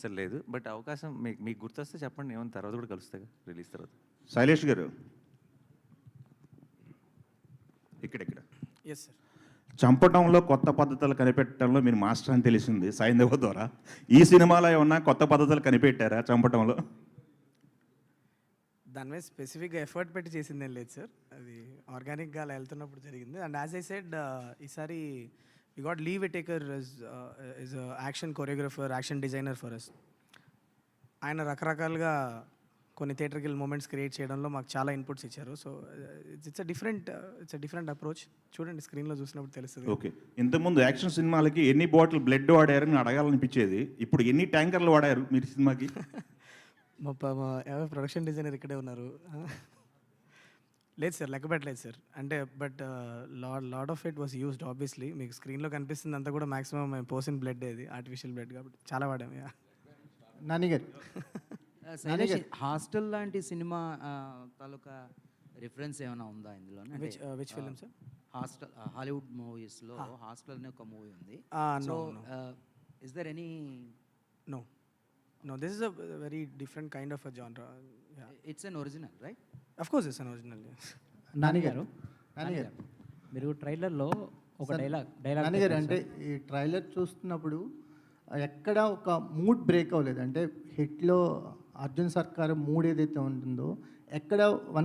అస్సలు లేదు. బట్ అవకాశం మీకు గుర్తొస్తే చెప్పండి, ఏమన్నా తర్వాత కూడా కలుస్తాగా రిలీజ్ తర్వాత. శైలేష్ గారు ఇక్కడ ఎస్ సార్. చంపటంలో కొత్త పద్ధతులు కనిపెట్టడంలో మీరు మాస్టర్ అని తెలిసింది సాయందేవ ద్వారా. ఈ సినిమాలో ఏమన్నా కొత్త పద్ధతులు కనిపెట్టారా చంపటంలో? దాని మీద స్పెసిఫిక్గా ఎఫర్ట్ పెట్టి చేసిందేం లేదు సార్, అది ఆర్గానిక్గా అలా వెళ్తున్నప్పుడు జరిగింది. అండ్ యాజ్ ఐ సెడ్, ఈసారి we got leave a taker is action choreographer, action designer for us. ఆయన రకరకాలుగా కొన్ని థియేటర్కిల్ మూమెంట్స్ క్రియేట్ చేయడంలో మాకు చాలా ఇన్పుట్స్ ఇచ్చారు. So it's a different approach. చూడండి, స్క్రీన్లో చూసినప్పుడు తెలుస్తుంది. ఓకే, ఇంతకుముందు యాక్షన్ సినిమాలకి ఎన్ని బాటిల్ బ్లడ్ వాడారని అడగాలనిపించేది, ఇప్పుడు ఎన్ని ట్యాంకర్లు వాడారు మీరు సినిమాకి? మా ప్రొడక్షన్ డిజైనర్ ఇక్కడే ఉన్నారు. లేదు సార్, లెక్క పెట్టలేదు సార్. అంటే but lot of it was used. Obviously మీకు స్క్రీన్లో కనిపిస్తుంది అంతా కూడా మాక్సిమం మేము పోసిన బ్లడ్, అది ఆర్టిఫిషియల్ బ్లడ్ కాబట్టి చాలా వాడాము. నానిగారు హాస్టల్ లాంటి సినిమా తాలూకా రిఫరెన్స్ ఏమైనా ఉందా ఇందులో? Which film sir? Hostel, Hollywood మూవీస్లో హాస్టల్ అనే ఒక మూవీ ఉంది. So is there any? No, this is a very different kind of a genre. Yeah. It's an original, right? Of course it's an original, yes. నానిగారు మీరు ట్రైలర్లో ఒక dialogue నానిగారు అంటే ఈ trailer చూస్తున్నప్పుడు ఎక్కడ ఒక మూడ్ బ్రేక్ అవ్వలేదు. అంటే హిట్లో అర్జున్ సర్కార్ మూడ్ ఏదైతే ఉంటుందో ఎక్కడ వన్